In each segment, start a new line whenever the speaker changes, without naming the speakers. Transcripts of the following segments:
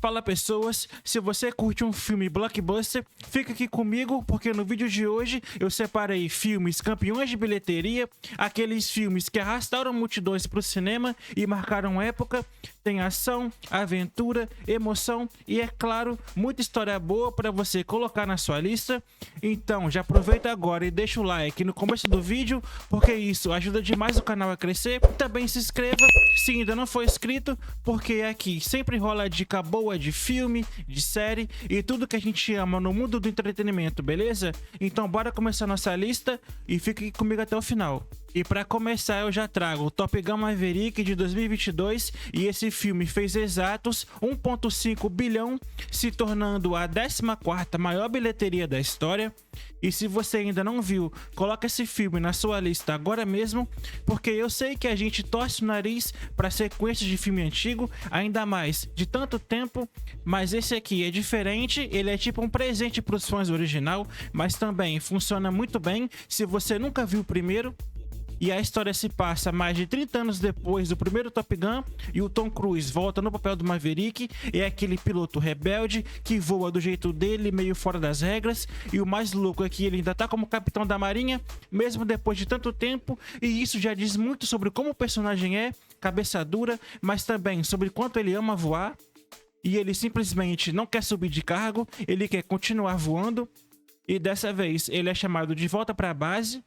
Fala pessoas, se você curte um filme blockbuster, fica aqui comigo porque no vídeo de hoje eu separei filmes campeões de bilheteria, aqueles filmes que arrastaram multidões para o cinema e marcaram época. Tem ação, aventura, emoção e, é claro, muita história boa para você colocar na sua lista. Então já aproveita agora e deixa o like no começo do vídeo, porque isso ajuda demais o canal a crescer. Também se inscreva se ainda não for inscrito, porque aqui sempre rola dica boa de filme, de série e tudo que a gente ama no mundo do entretenimento, beleza? Então bora começar nossa lista e fique comigo até o final. E para começar eu já trago o Top Gun Maverick de 2022 e esse filme fez exatos 1,5 bilhão, se tornando a 14ª maior bilheteria da história. E se você ainda não viu, coloca esse filme na sua lista agora mesmo, porque eu sei que a gente torce o nariz para sequências de filme antigo, ainda mais de tanto tempo, mas esse aqui é diferente, ele é tipo um presente para os fãs do original, mas também funciona muito bem se você nunca viu o primeiro. E a história se passa mais de 30 anos depois do primeiro Top Gun e o Tom Cruise volta no papel do Maverick, é aquele piloto rebelde que voa do jeito dele, meio fora das regras, e o mais louco é que ele ainda tá como capitão da marinha, mesmo depois de tanto tempo, e isso já diz muito sobre como o personagem é, cabeça dura, mas também sobre quanto ele ama voar, e ele simplesmente não quer subir de cargo, ele quer continuar voando, e dessa vez ele é chamado de volta para a base,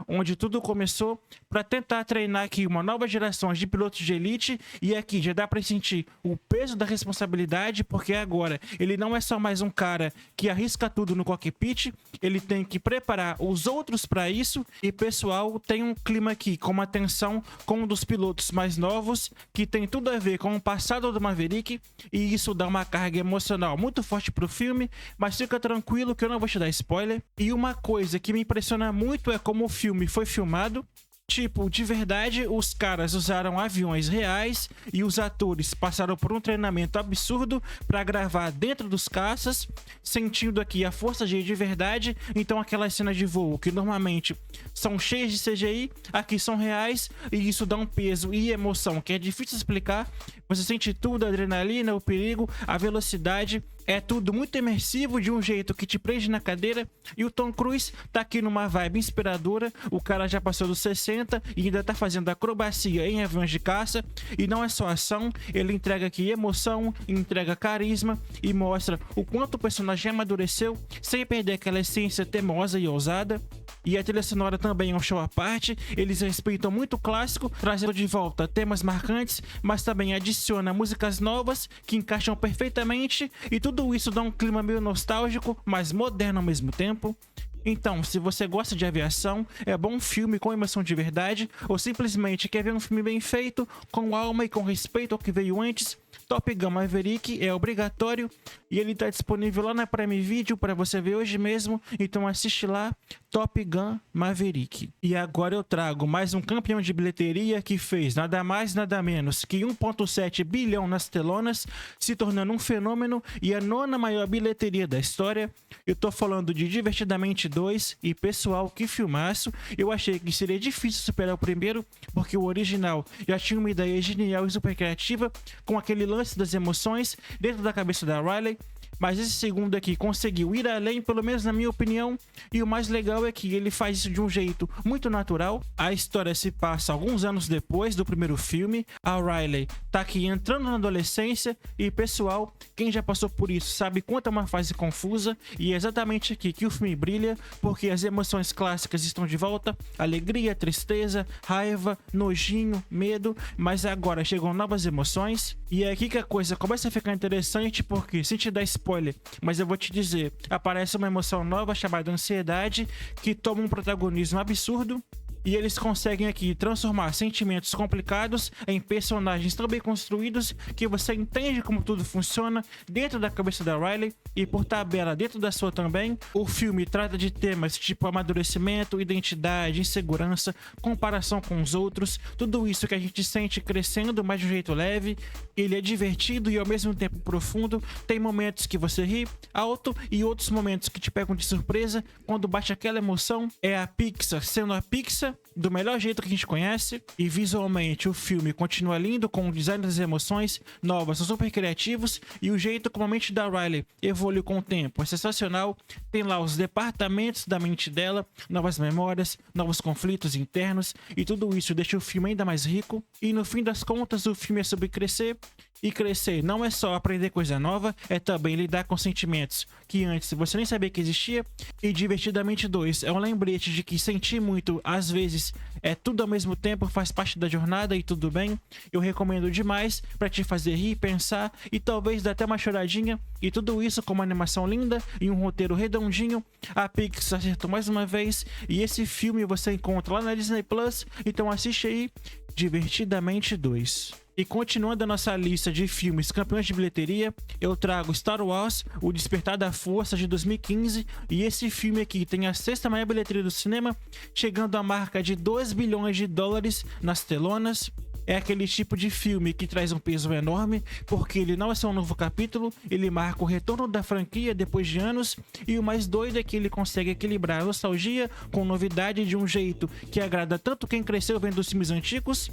onde tudo começou, para tentar treinar aqui uma nova geração de pilotos de elite. E aqui já dá para sentir o peso da responsabilidade, porque agora ele não é só mais um cara que arrisca tudo no cockpit, ele tem que preparar os outros para isso. E pessoal, tem um clima aqui com uma tensão com um dos pilotos mais novos, que tem tudo a ver com o passado do Maverick, e isso dá uma carga emocional muito forte pro filme, mas fica tranquilo que eu não vou te dar spoiler. E uma coisa que me impressiona muito é como o filme foi filmado. Tipo, de verdade, os caras usaram aviões reais e os atores passaram por um treinamento absurdo para gravar dentro dos caças, sentindo aqui a força G de verdade. Então aquelas cenas de voo que normalmente são cheias de CGI, aqui são reais, e isso dá um peso e emoção que é difícil explicar. Você sente tudo, a adrenalina, o perigo, a velocidade, é tudo muito imersivo de um jeito que te prende na cadeira. E o Tom Cruise tá aqui numa vibe inspiradora, o cara já passou dos 60 e ainda tá fazendo acrobacia em aviões de caça. E não é só ação, ele entrega aqui emoção, entrega carisma e mostra o quanto o personagem amadureceu, sem perder aquela essência teimosa e ousada. E a trilha sonora também é um show à parte, eles respeitam muito o clássico, trazendo de volta temas marcantes, mas também adiciona músicas novas que encaixam perfeitamente, e tudo isso dá um clima meio nostálgico, mas moderno ao mesmo tempo. Então, se você gosta de aviação, é bom um filme com emoção de verdade, ou simplesmente quer ver um filme bem feito, com alma e com respeito ao que veio antes, Top Gun Maverick é obrigatório, e ele está disponível lá na Prime Video para você ver hoje mesmo, então assiste lá, Top Gun Maverick. E agora eu trago mais um campeão de bilheteria que fez nada mais nada menos que 1,7 bilhão nas telonas, se tornando um fenômeno e a 9ª maior bilheteria da história. Eu tô falando de Divertidamente 2, e pessoal, que filmaço. Eu achei que seria difícil superar o primeiro, porque o original já tinha uma ideia genial e super criativa, com aquele lance das emoções dentro da cabeça da Riley, mas esse segundo aqui conseguiu ir além, pelo menos na minha opinião, e o mais legal é que ele faz isso de um jeito muito natural. A história se passa alguns anos depois do primeiro filme, a Riley tá aqui entrando na adolescência, e pessoal, quem já passou por isso sabe quanto é uma fase confusa, e é exatamente aqui que o filme brilha, porque as emoções clássicas estão de volta, alegria, tristeza, raiva, nojinho, medo, mas agora chegam novas emoções, e é aqui que a coisa começa a ficar interessante, porque sem te dar spoiler, mas eu vou te dizer, aparece uma emoção nova chamada ansiedade, que toma um protagonismo absurdo. E eles conseguem aqui transformar sentimentos complicados em personagens tão bem construídos que você entende como tudo funciona dentro da cabeça da Riley, e por tabela dentro da sua também. O filme trata de temas tipo amadurecimento, identidade, insegurança, comparação com os outros, tudo isso que a gente sente crescendo, mas de um jeito leve. Ele é divertido e ao mesmo tempo profundo, tem momentos que você ri alto e outros momentos que te pegam de surpresa quando bate aquela emoção. É a Pixar sendo a Pixar, do melhor jeito que a gente conhece. E visualmente o filme continua lindo, com o design das emoções novas, são super criativos. E o jeito como a mente da Riley evolui com o tempo é sensacional. Tem lá os departamentos da mente dela, novas memórias, novos conflitos internos. E tudo isso deixa o filme ainda mais rico. E no fim das contas o filme é sobre crescer. E crescer não é só aprender coisa nova, é também lidar com sentimentos que antes você nem sabia que existia. E Divertidamente 2 é um lembrete de que sentir muito, às vezes, é tudo ao mesmo tempo, faz parte da jornada e tudo bem. Eu recomendo demais pra te fazer rir, pensar e talvez dar até uma choradinha. E tudo isso com uma animação linda e um roteiro redondinho. A Pixar acertou mais uma vez e esse filme você encontra lá na Disney Plus, então assiste aí, Divertidamente 2. E continuando a nossa lista de filmes campeões de bilheteria, eu trago Star Wars, O Despertar da Força, de 2015. E esse filme aqui tem a sexta maior bilheteria do cinema, chegando à marca de 2 bilhões de dólares nas telonas. É aquele tipo de filme que traz um peso enorme, porque ele não é só um novo capítulo, ele marca o retorno da franquia depois de anos, e o mais doido é que ele consegue equilibrar a nostalgia com novidade de um jeito que agrada tanto quem cresceu vendo os filmes antigos,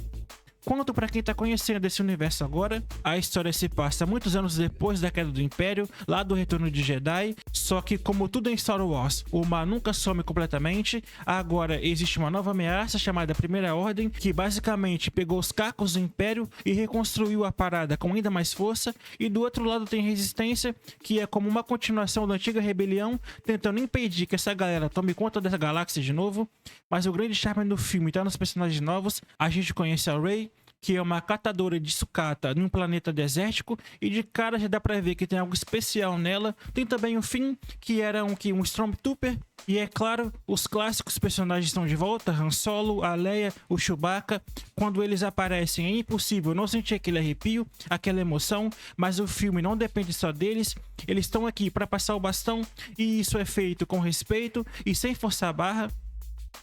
quanto para quem tá conhecendo esse universo agora. A história se passa muitos anos depois da queda do Império, lá do Retorno de Jedi, só que como tudo em Star Wars, o mal nunca some completamente. Agora existe uma nova ameaça chamada Primeira Ordem, que basicamente pegou os cacos do Império e reconstruiu a parada com ainda mais força, e do outro lado tem Resistência, que é como uma continuação da antiga rebelião, tentando impedir que essa galera tome conta dessa galáxia de novo. Mas o grande charme do filme tá nos personagens novos. A gente conhece a Rey, que é uma catadora de sucata num planeta desértico, e de cara já dá pra ver que tem algo especial nela. Tem também o Finn, que era um Stormtrooper, e é claro, os clássicos personagens estão de volta, Han Solo, a Leia, o Chewbacca. Quando eles aparecem é impossível não sentir aquele arrepio, aquela emoção, mas o filme não depende só deles, eles estão aqui pra passar o bastão, e isso é feito com respeito e sem forçar a barra.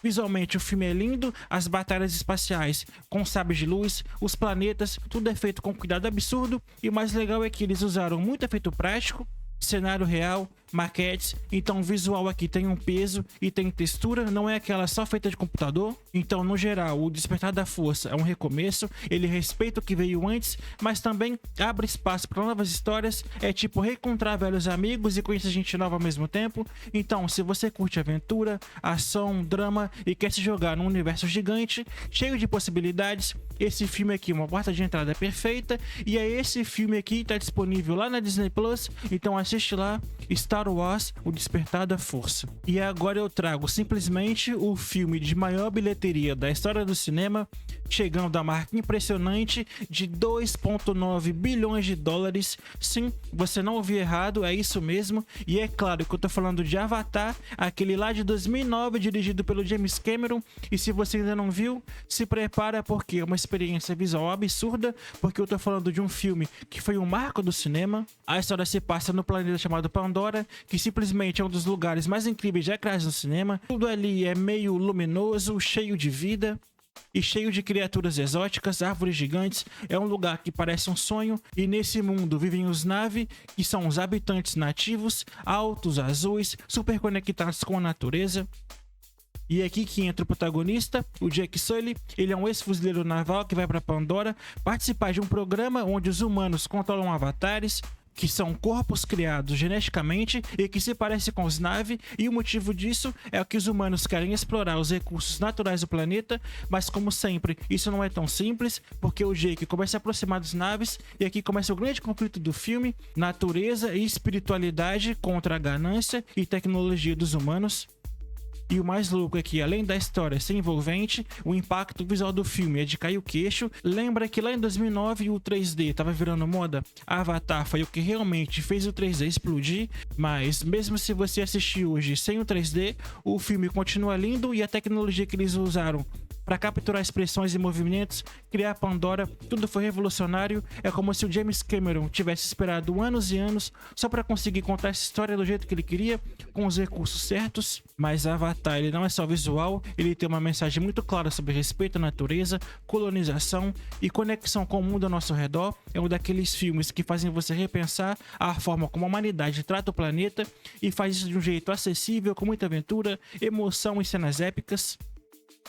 Visualmente o filme é lindo, as batalhas espaciais com sabres de luz, os planetas, tudo é feito com cuidado absurdo, e o mais legal é que eles usaram muito efeito prático, cenário real, maquetes, então o visual aqui tem um peso e tem textura, não é aquela só feita de computador. Então, no geral, o Despertar da Força é um recomeço, ele respeita o que veio antes, mas também abre espaço para novas histórias, é tipo reencontrar velhos amigos e conhecer gente nova ao mesmo tempo. Então, se você curte aventura, ação, drama e quer se jogar num universo gigante, cheio de possibilidades, esse filme aqui é uma porta de entrada perfeita, e é esse filme aqui que está disponível lá na Disney Plus, então assiste lá, Star Wars, O Despertar da Força. E agora eu trago simplesmente o filme de maior bilheteria da história do cinema, chegando à marca impressionante de 2,9 bilhões de dólares. Sim, você não ouviu errado, é isso mesmo. E é claro que eu tô falando de Avatar, aquele lá de 2009, dirigido pelo James Cameron. E se você ainda não viu, se prepara, porque é uma experiência visual absurda, porque eu tô falando de um filme que foi um marco do cinema. A história se passa no planeta chamado Pandora, que simplesmente é um dos lugares mais incríveis já criados no cinema. Tudo ali é meio luminoso, cheio de vida e cheio de criaturas exóticas, árvores gigantes. É um lugar que parece um sonho, e nesse mundo vivem os Na'vi, que são os habitantes nativos, altos, azuis, super conectados com a natureza. E é aqui que entra o protagonista, o Jake Sully. Ele é um ex-fuzileiro naval que vai para Pandora participar de um programa onde os humanos controlam avatares, que são corpos criados geneticamente e que se parecem com os Na'vi, e o motivo disso é que os humanos querem explorar os recursos naturais do planeta, mas como sempre, isso não é tão simples, porque o Jake começa a se aproximar dos Na'vis, e aqui começa o grande conflito do filme: natureza e espiritualidade contra a ganância e tecnologia dos humanos. E o mais louco é que, além da história ser envolvente, o impacto visual do filme é de cair o queixo. Lembra que lá em 2009 o 3D tava virando moda? Avatar foi o que realmente fez o 3D explodir, mas mesmo se você assistir hoje sem o 3D, o filme continua lindo, e a tecnologia que eles usaram para capturar expressões e movimentos, criar Pandora, tudo foi revolucionário. É como se o James Cameron tivesse esperado anos e anos só para conseguir contar essa história do jeito que ele queria, com os recursos certos. Mas Avatar, ele não é só visual, ele tem uma mensagem muito clara sobre respeito à natureza, colonização e conexão com o mundo ao nosso redor. É um daqueles filmes que fazem você repensar a forma como a humanidade trata o planeta, e faz isso de um jeito acessível, com muita aventura, emoção e cenas épicas.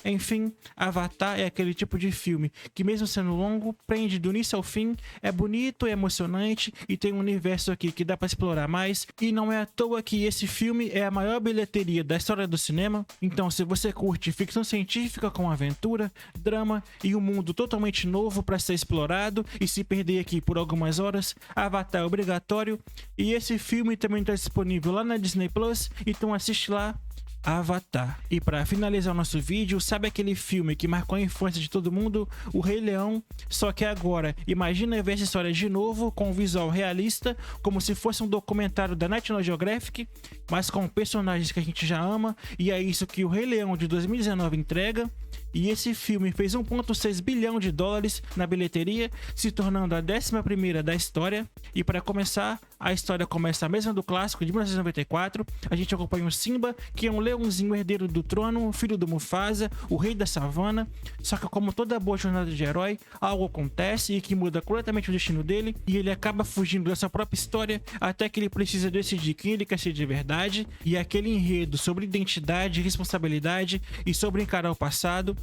Enfim, Avatar é aquele tipo de filme que, mesmo sendo longo, prende do início ao fim, é bonito, é emocionante e tem um universo aqui que dá pra explorar mais. E não é à toa que esse filme é a maior bilheteria da história do cinema. Então, se você curte ficção científica com aventura, drama e um mundo totalmente novo para ser explorado e se perder aqui por algumas horas, Avatar é obrigatório. E esse filme também está disponível lá na Disney Plus, então assiste lá. Avatar. E para finalizar o nosso vídeo, sabe aquele filme que marcou a infância de todo mundo? O Rei Leão. Só que agora, imagina ver essa história de novo, com um visual realista, como se fosse um documentário da National Geographic, mas com personagens que a gente já ama, e é isso que o Rei Leão de 2019 entrega. E esse filme fez 1,6 bilhão de dólares na bilheteria, se tornando a 11ª da história. E para começar, a história começa a mesma do clássico de 1994. A gente acompanha o Simba, que é um leãozinho herdeiro do trono, filho do Mufasa, o rei da savana. Só que, como toda boa jornada de herói, algo acontece e que muda completamente o destino dele, e ele acaba fugindo da sua própria história até que ele precisa decidir quem ele quer ser de verdade. E aquele enredo sobre identidade, responsabilidade e sobre encarar o passado.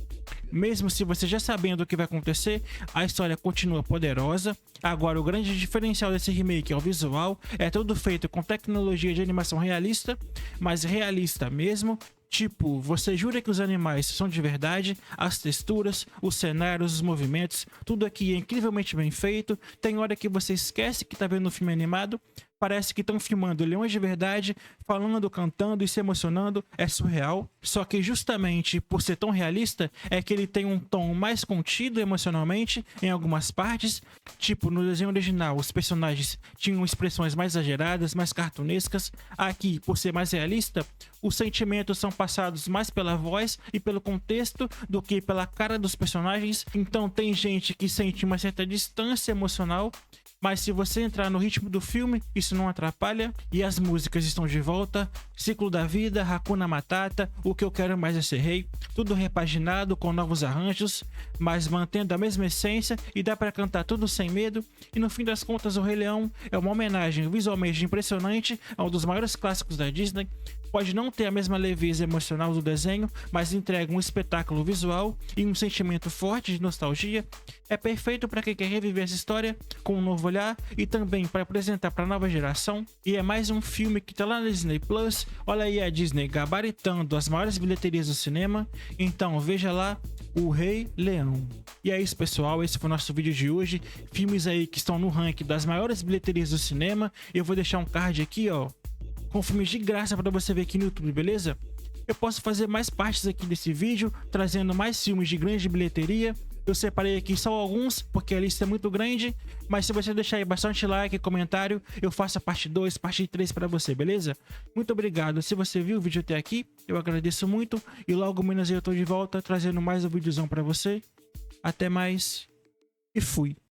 Mesmo se você já sabendo o que vai acontecer, a história continua poderosa. Agora, o grande diferencial desse remake é o visual. É todo feito com tecnologia de animação realista, mas realista mesmo. Tipo, você jura que os animais são de verdade, as texturas, os cenários, os movimentos, tudo aqui é incrivelmente bem feito. Tem hora que você esquece que tá vendo um filme animado. Parece que estão filmando leões de verdade, falando, cantando e se emocionando. É surreal. Só que justamente por ser tão realista, é que ele tem um tom mais contido emocionalmente em algumas partes. Tipo, no desenho original, os personagens tinham expressões mais exageradas, mais cartunescas. Aqui, por ser mais realista, os sentimentos são passados mais pela voz e pelo contexto do que pela cara dos personagens. Então tem gente que sente uma certa distância emocional, mas se você entrar no ritmo do filme, isso não atrapalha. E as músicas estão de volta: Ciclo da Vida, Hakuna Matata, O Que Eu Quero Mais É Ser Rei. Tudo repaginado com novos arranjos, mas mantendo a mesma essência, e dá pra cantar tudo sem medo. E no fim das contas, o Rei Leão é uma homenagem visualmente impressionante a um dos maiores clássicos da Disney. Pode não ter a mesma leveza emocional do desenho, mas entrega um espetáculo visual e um sentimento forte de nostalgia. É perfeito para quem quer reviver essa história com um novo olhar e também para apresentar para a nova geração. E é mais um filme que tá lá na Disney Plus. Olha aí a Disney gabaritando as maiores bilheterias do cinema. Então veja lá, O Rei Leão. E é isso, pessoal, esse foi o nosso vídeo de hoje. Filmes aí que estão no ranking das maiores bilheterias do cinema. Eu vou deixar um card aqui, ó, com filmes de graça para você ver aqui no YouTube, beleza? Eu posso fazer mais partes aqui desse vídeo, trazendo mais filmes de grande bilheteria. Eu separei aqui só alguns, porque a lista é muito grande, mas se você deixar aí bastante like e comentário, eu faço a parte 2, parte 3 para você, beleza? Muito obrigado. Se você viu o vídeo até aqui, eu agradeço muito, e logo menos eu tô de volta trazendo mais um videozão para você. Até mais e fui!